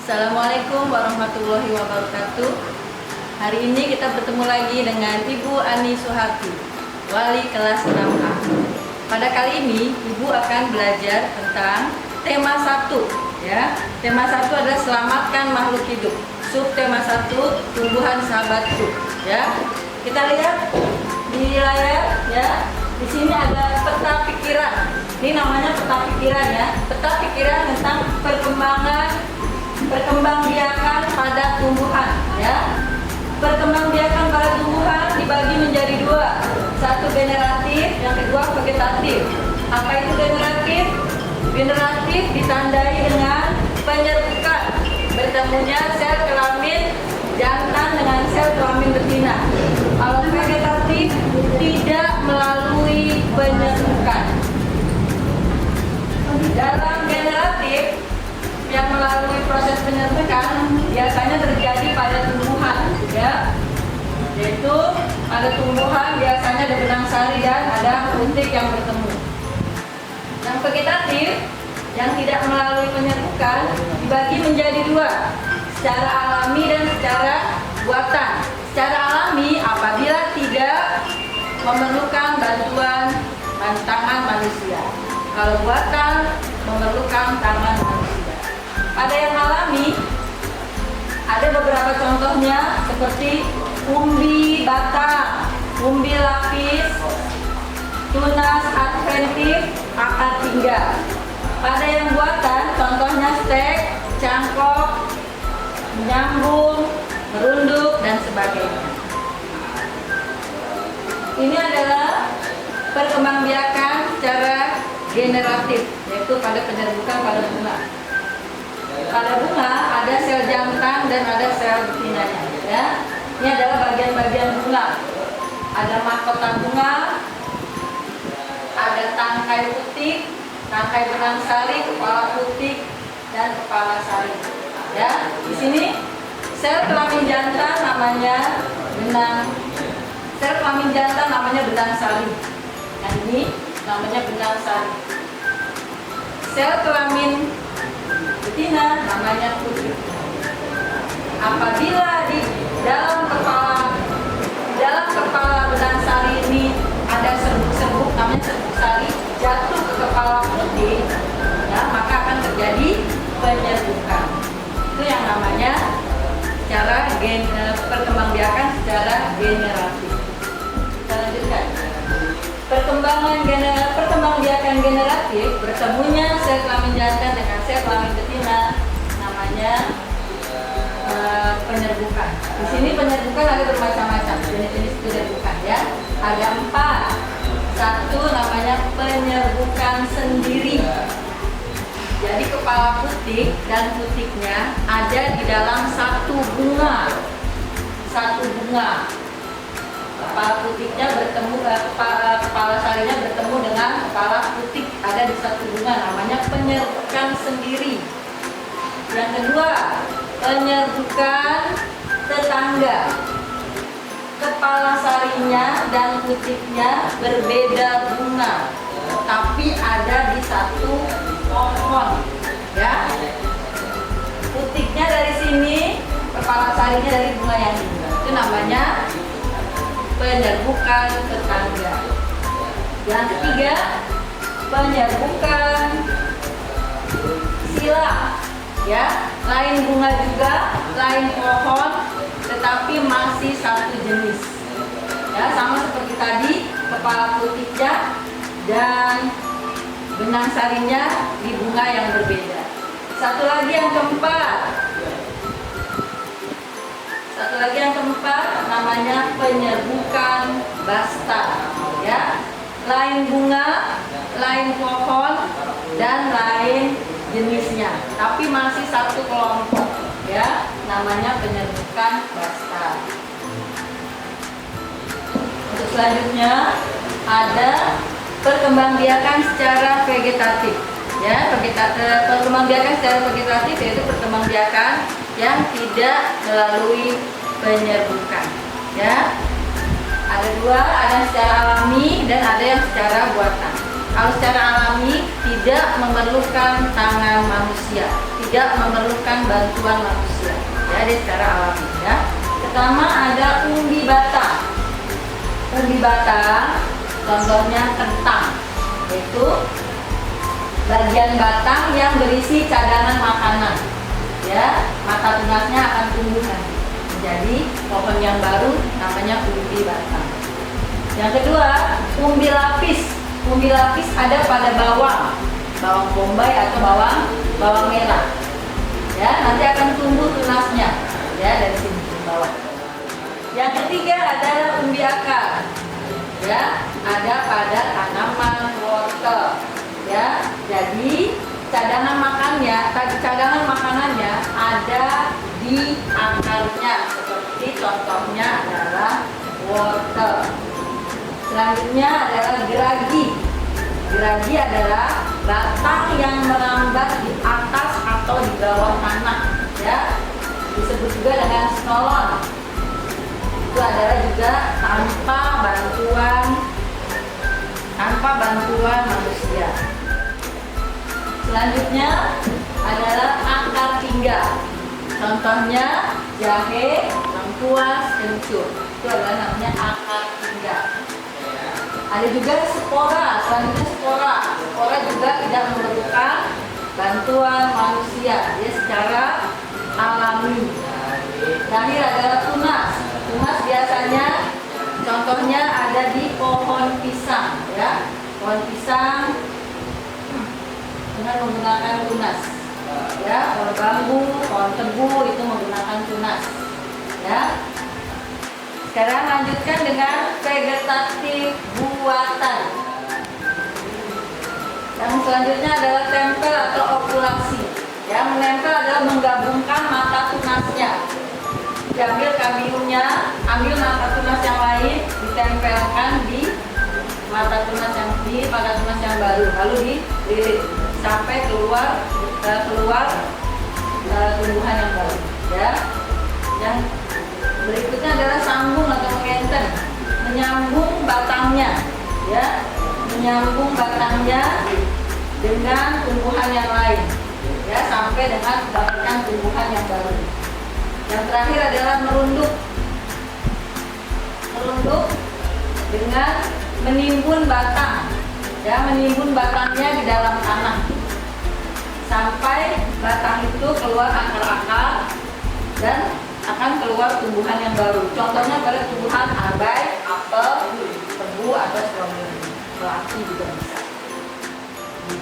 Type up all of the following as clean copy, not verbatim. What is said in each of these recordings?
Assalamualaikum warahmatullahi wabarakatuh. Hari ini kita bertemu lagi dengan Ibu Ani Suharti, wali kelas 6A. Pada kali ini Ibu akan belajar tentang tema 1 ya. Tema 1 adalah selamatkan makhluk hidup. Subtema 1 tumbuhan sahabatku ya. Kita lihat di layar ya. Di sini ada peta pikiran. Ini namanya peta pikiran ya. Peta pikiran tentang perkembangbiakan pada tumbuhan ya. Perkembangbiakan pada tumbuhan dibagi menjadi 2. Satu generatif, yang kedua vegetatif. Apa itu generatif? Generatif ditandai dengan penyerbukan bertemunya sel kelamin jantan dengan sel kelamin betina. Kalau vegetatif tidak melalui penyerbukan. Dalam generatif yang melalui proses penyerbukan biasanya terjadi pada tumbuhan ya, yaitu pada tumbuhan biasanya ada benang sari dan ada puntik yang bertemu. Yang vegetatif yang tidak melalui penyerbukan dibagi menjadi 2, secara alami dan secara buatan. Secara alami apabila tidak memerlukan bantuan tangan manusia. Kalau buatan memerlukan tangan manusia. Pada yang alami ada beberapa contohnya seperti umbi batang, umbi lapis, tunas adventif, akar tinggal. Pada yang buatan contohnya stek, cangkok, menyambung, merunduk dan sebagainya. Ini adalah perkembangbiakan secara generatif, yaitu pada penyerbukan pada bunga. Pada bunga ada sel jantan dan ada sel betinanya ya. Ini adalah bagian-bagian bunga. Ada mahkota bunga, ada tangkai putik, tangkai benang sari, kepala putik dan kepala sari. Ya, di sini sel kelamin jantan namanya benang. Sel kelamin jantan namanya benang sari. Yang ini namanya benang sari. Sel kelamin betina namanya putik. Apabila di dalam kepala benang sari ini ada serbuk-serbuk namanya serbuk sari jatuh ke kepala putik, ya, maka akan terjadi penyerbukan. Itu yang namanya cara perkembangbiakan secara generatif. Kita lanjutkan. Perkembangbiakan generatif bertemunya sel kelamin jantan dengan sel kelamin betina namanya penyerbukan. Di sini penyerbukan ada bermacam-macam jenis-jenis penyerbukan ya. Ada 4. Satu namanya penyerbukan sendiri. Jadi kepala putik dan putiknya ada di dalam satu bunga. Satu bunga. Kepala putiknya bertemu kepala sarinya bertemu dengan kepala putik ada di satu bunga, namanya penyerbukan sendiri. Yang kedua, penyerbukan tetangga. Kepala sarinya dan putiknya berbeda bunga, tapi ada di satu pohon. Ya, putiknya dari sini, kepala sarinya dari bunga yang ini. Itu namanya penyerbukan tetangga. Yang ketiga, penyerbukan sila. Ya, lain bunga juga, lain pohon, tetapi masih satu jenis. Ya, sama seperti tadi, kepala putiknya dan benang sarinya di bunga yang berbeda. Satu lagi yang keempat namanya penyerbukan basta ya. Lain bunga, lain pohon dan lain jenisnya, tapi masih satu kelompok ya, namanya penyerbukan basta. Untuk selanjutnya ada perkembangbiakan secara vegetatif ya. Perkembangbiakan secara vegetatif yaitu perkembangbiakan yang tidak melalui penyerbukan ya. Ada 2, ada yang secara alami dan ada yang secara buatan. Kalau secara alami tidak memerlukan tangan manusia, tidak memerlukan bantuan manusia. Ya, dia secara alami ya. Pertama ada umbi batang. Umbi batang contohnya kentang, yaitu bagian batang yang berisi cadangan makanan. Ya, mata tunasnya akan tumbuh nanti menjadi pohon yang baru, namanya umbi batang. Yang kedua, umbi lapis. Umbi lapis ada pada bawang bombay atau bawang merah. Ya, nanti akan tumbuh tunasnya. Ya, dari sini ke bawah. Yang ketiga adalah umbi akar. Ya, ada pada tanaman wortel. Ya, jadi cadangan makanannya ada di akarnya, seperti contohnya adalah wortel. Selanjutnya adalah geragi. Geragi adalah batang yang merambat di atas atau di bawah tanah. Ya, disebut juga dengan snolon. Itu adalah juga tanpa bantuan manusia. Selanjutnya adalah akar tinggal. Contohnya jahe, lengkuas, kencur. Itu adalah namanya akar tinggal. Ada juga spora. Selanjutnya spora. Spora juga tidak memerlukan bantuan manusia. Dia secara alami. Terakhir adalah tunas. Tunas biasanya contohnya ada di pohon pisang. Ya, pohon pisang dengan menggunakan tunas. Ya, pohon bambu, pohon tebu itu menggunakan tunas. Ya. Sekarang lanjutkan dengan vegetatif buatan. Yang selanjutnya adalah tempel atau okulasi. Yang menempel adalah menggabungkan mata tunasnya. Diambil kambiumnya, ambil mata tunas yang lain, ditempelkan di mata tunas yang baru, lalu dililit sampai keluar tumbuhan yang baru. Ya. Yang berikutnya adalah sambung atau mengenten, menyambung batangnya, ya, menyambung batangnya dengan tumbuhan yang lain, ya, sampai dengan mendapatkan tumbuhan yang baru. Yang terakhir adalah merunduk dengan menimbun batang, ya, menimbun batangnya di dalam tanah sampai batang itu keluar akar-akar dan akan keluar tumbuhan yang baru. Contohnya pada tumbuhan abai, apel, tebu atau stroberi, melati juga bisa.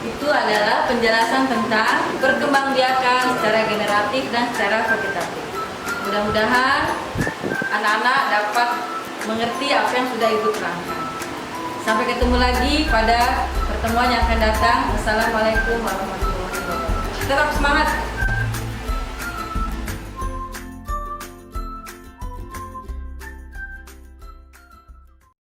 Itu adalah penjelasan tentang perkembangbiakan secara generatif dan secara vegetatif. Mudah-mudahan anak-anak dapat mengerti apa yang sudah Ibu terangkan. Sampai ketemu lagi pada pertemuan yang akan datang. Wassalamualaikum warahmatullahi wabarakatuh. Tetap semangat.